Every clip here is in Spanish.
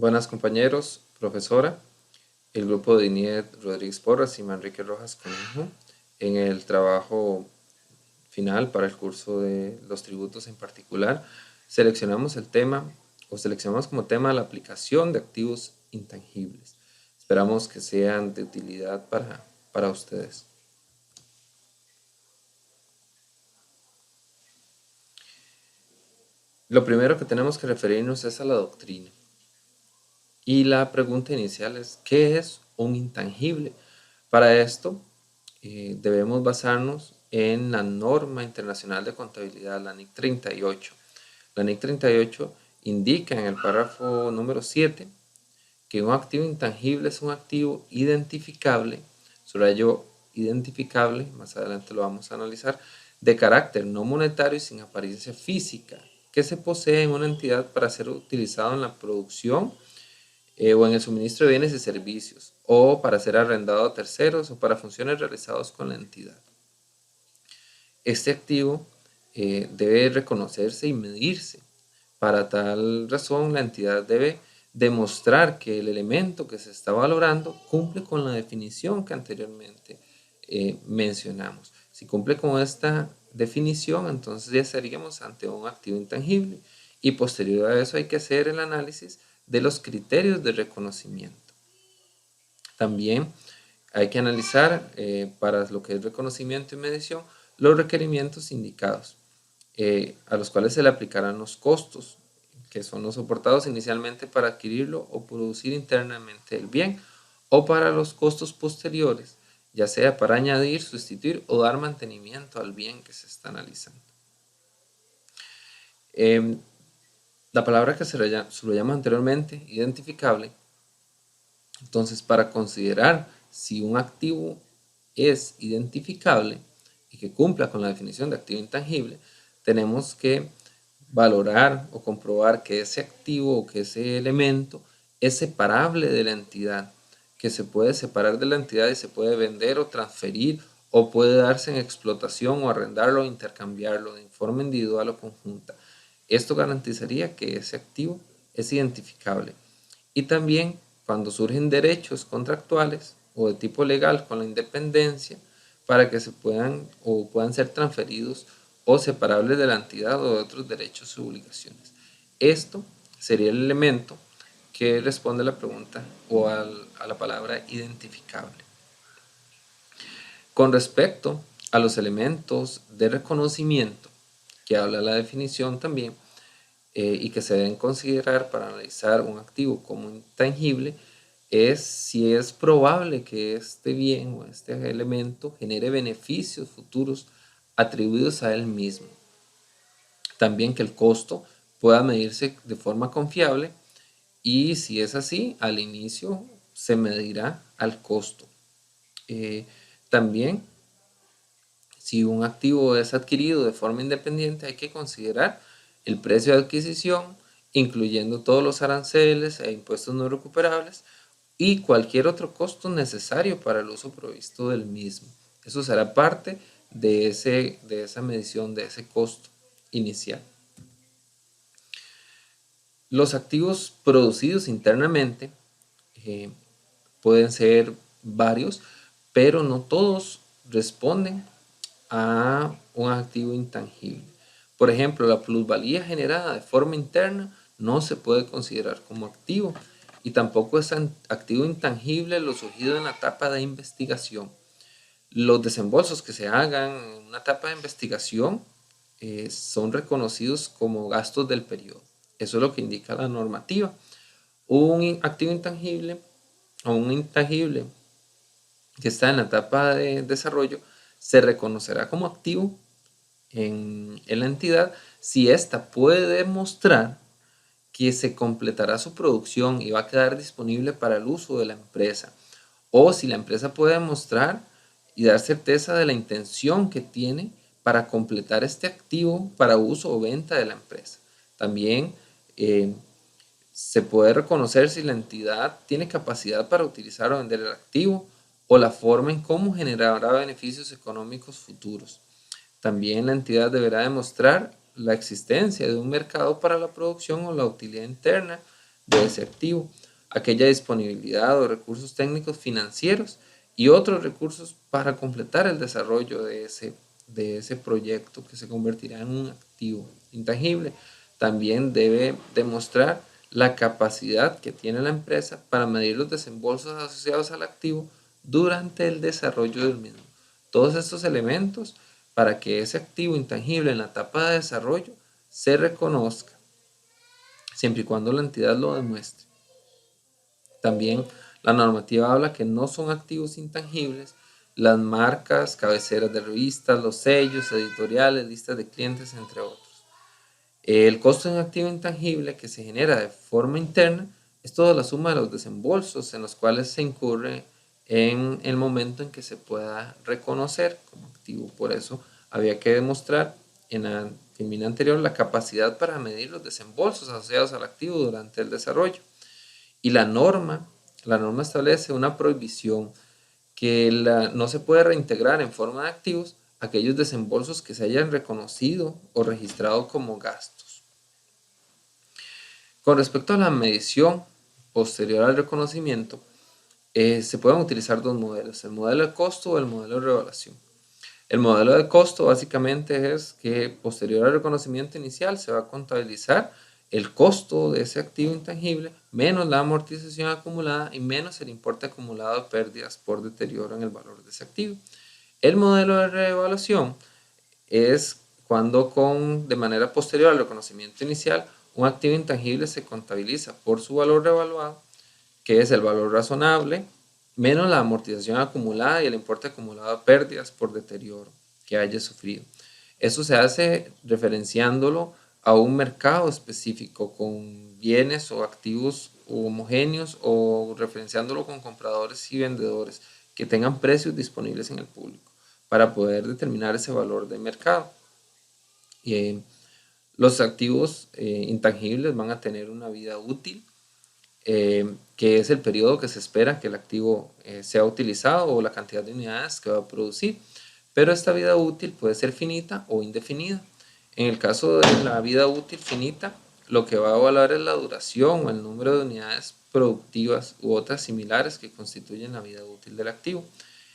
Buenas compañeros, profesora, el grupo de Iniet Rodríguez Porras y Manrique Rojas Conejo en el trabajo final para el curso de los tributos en particular, seleccionamos el tema o seleccionamos como tema la aplicación de activos intangibles. Esperamos que sean de utilidad para ustedes. Lo primero que tenemos que referirnos es a la doctrina. Y la pregunta inicial es, ¿qué es un intangible? Para esto debemos basarnos en la norma internacional de contabilidad, la NIC 38. La NIC 38 indica en el párrafo número 7 que un activo intangible es un activo identificable, subrayo identificable, más adelante lo vamos a analizar, de carácter no monetario y sin apariencia física, que se posee en una entidad para ser utilizado en la producción o en el suministro de bienes y servicios, o para ser arrendado a terceros o para funciones realizadas con la entidad. Este activo debe reconocerse y medirse. Para tal razón, la entidad debe demostrar que el elemento que se está valorando cumple con la definición que anteriormente mencionamos. Si cumple con esta definición, entonces ya estaríamos ante un activo intangible y posterior a eso hay que hacer el análisis de los criterios de reconocimiento. También hay que analizar para lo que es reconocimiento y medición los requerimientos indicados, a los cuales se le aplicarán los costos, que son los soportados inicialmente para adquirirlo o producir internamente el bien, o para los costos posteriores, ya sea para añadir, sustituir o dar mantenimiento al bien que se está analizando. La palabra que se lo llama anteriormente, identificable. Entonces, para considerar si un activo es identificable y que cumpla con la definición de activo intangible, tenemos que valorar o comprobar que ese activo o que ese elemento es separable de la entidad, que se puede separar de la entidad y se puede vender o transferir o puede darse en explotación o arrendarlo o intercambiarlo de forma individual o conjunta. Esto garantizaría que ese activo es identificable. Y también cuando surgen derechos contractuales o de tipo legal con la independencia para que se puedan o puedan ser transferidos o separables de la entidad o de otros derechos u obligaciones. Esto sería el elemento que responde a la pregunta o a la palabra identificable. Con respecto a los elementos de reconocimiento, que habla la definición también, y que se deben considerar para analizar un activo como intangible, es si es probable que este bien o este elemento genere beneficios futuros atribuidos a él mismo. También que el costo pueda medirse de forma confiable y si es así, al inicio se medirá al costo. También, si un activo es adquirido de forma independiente, hay que considerar el precio de adquisición, incluyendo todos los aranceles e impuestos no recuperables y cualquier otro costo necesario para el uso provisto del mismo. Eso será parte de esa medición, de ese costo inicial. Los activos producidos internamente pueden ser varios, pero no todos responden a un activo intangible. Por ejemplo, la plusvalía generada de forma interna no se puede considerar como activo y tampoco es activo intangible lo surgido en la etapa de investigación. Los desembolsos que se hagan en una etapa de investigación son reconocidos como gastos del periodo. Eso es lo que indica la normativa. Un activo intangible o un intangible que está en la etapa de desarrollo se reconocerá como activo en la entidad si ésta puede demostrar que se completará su producción y va a quedar disponible para el uso de la empresa, o si la empresa puede demostrar y dar certeza de la intención que tiene para completar este activo para uso o venta de la empresa. También se puede reconocer si la entidad tiene capacidad para utilizar o vender el activo o la forma en cómo generará beneficios económicos futuros. También la entidad deberá demostrar la existencia de un mercado para la producción o la utilidad interna de ese activo, aquella disponibilidad o recursos técnicos financieros y otros recursos para completar el desarrollo de ese proyecto que se convertirá en un activo intangible. También debe demostrar la capacidad que tiene la empresa para medir los desembolsos asociados al activo durante el desarrollo del mismo. Todos estos elementos para que ese activo intangible en la etapa de desarrollo se reconozca, siempre y cuando la entidad lo demuestre. También la normativa habla que no son activos intangibles las marcas, cabeceras de revistas, los sellos, editoriales, listas de clientes, entre otros. El costo de un activo intangible que se genera de forma interna es toda la suma de los desembolsos en los cuales se incurre en el momento en que se pueda reconocer como activo. Por eso había que demostrar en la filmina anterior la capacidad para medir los desembolsos asociados al activo durante el desarrollo. Y la norma establece una prohibición que no se puede reintegrar en forma de activos aquellos desembolsos que se hayan reconocido o registrado como gastos. Con respecto a la medición posterior al reconocimiento, se pueden utilizar dos modelos, el modelo de costo o el modelo de revaluación. El modelo de costo básicamente es que posterior al reconocimiento inicial se va a contabilizar el costo de ese activo intangible menos la amortización acumulada y menos el importe acumulado de pérdidas por deterioro en el valor de ese activo. El modelo de reevaluación es cuando de manera posterior al reconocimiento inicial un activo intangible se contabiliza por su valor revaluado, que es el valor razonable, menos la amortización acumulada y el importe acumulado de pérdidas por deterioro que haya sufrido. Eso se hace referenciándolo a un mercado específico con bienes o activos homogéneos o referenciándolo con compradores y vendedores que tengan precios disponibles en el público para poder determinar ese valor de mercado. Los activos intangibles van a tener una vida útil, que es el periodo que se espera que el activo sea utilizado o la cantidad de unidades que va a producir, pero esta vida útil puede ser finita o indefinida. En el caso de la vida útil finita, lo que va a evaluar es la duración o el número de unidades productivas u otras similares que constituyen la vida útil del activo.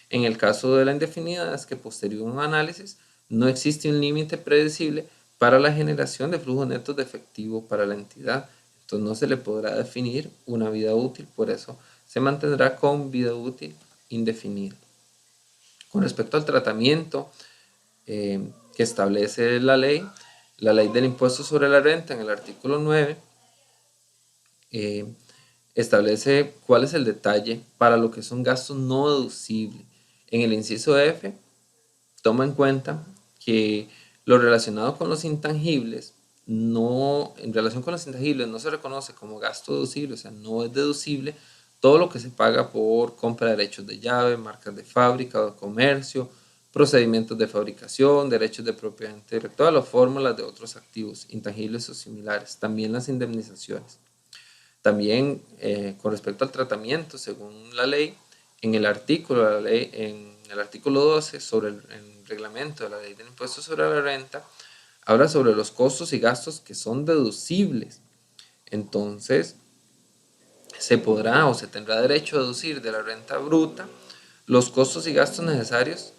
En el caso de la indefinida es que posterior a un análisis no existe un límite predecible para la generación de flujos netos de efectivo para la entidad. Entonces no se le podrá definir una vida útil, por eso se mantendrá con vida útil indefinida. Con respecto al tratamiento que establece la ley del impuesto sobre la renta en el artículo 9 establece cuál es el detalle para lo que son gastos no deducibles. En el inciso F toma en cuenta que lo relacionado con los intangibles en relación con los intangibles no se reconoce como gasto deducible, o sea, no es deducible todo lo que se paga por compra de derechos de llave, marcas de fábrica o de comercio, procedimientos de fabricación, derechos de propiedad intelectual o fórmulas de otros activos intangibles o similares, también las indemnizaciones. También con respecto al tratamiento, según la ley, en el artículo 12 sobre el reglamento de la ley del impuesto sobre la renta, habla sobre los costos y gastos que son deducibles. Entonces, se podrá o se tendrá derecho a deducir de la renta bruta los costos y gastos necesarios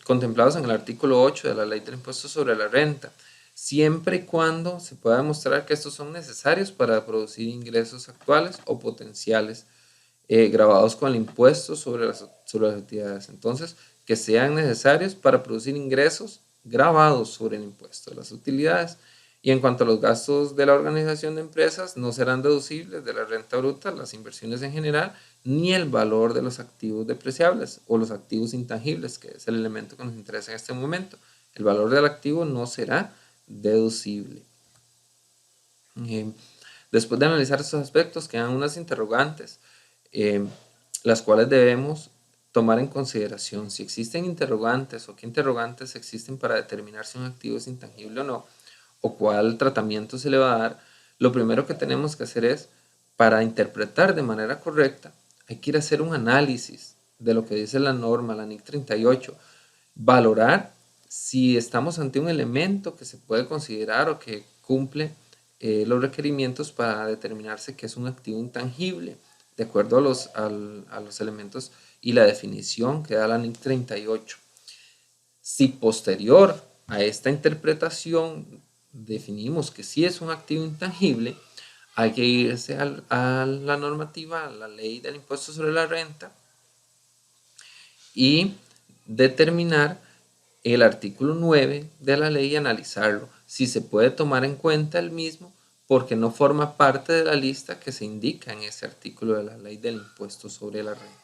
contemplados en el artículo 8 de la ley del impuesto sobre la renta, siempre y cuando se pueda demostrar que estos son necesarios para producir ingresos actuales o potenciales grabados con el impuesto sobre las actividades. Entonces, que sean necesarios para producir ingresos grabados sobre el impuesto de las utilidades. Y en cuanto a los gastos de la organización de empresas, no serán deducibles de la renta bruta, las inversiones en general, ni el valor de los activos depreciables o los activos intangibles, que es el elemento que nos interesa en este momento. El valor del activo no será deducible. Después de analizar estos aspectos, quedan unas interrogantes, las cuales debemos tomar en consideración. Si existen interrogantes o qué interrogantes existen para determinar si un activo es intangible o no, o cuál tratamiento se le va a dar, lo primero que tenemos que hacer es, para interpretar de manera correcta, hay que ir a hacer un análisis de lo que dice la norma, la NIC 38, valorar si estamos ante un elemento que se puede considerar o que cumple los requerimientos para determinarse que es un activo intangible, de acuerdo a los elementos y la definición que da la NIC 38. Si posterior a esta interpretación definimos que sí es un activo intangible, hay que irse a la normativa, a la ley del impuesto sobre la renta y determinar el artículo 9 de la ley y analizarlo, si se puede tomar en cuenta el mismo porque no forma parte de la lista que se indica en ese artículo de la ley del impuesto sobre la renta.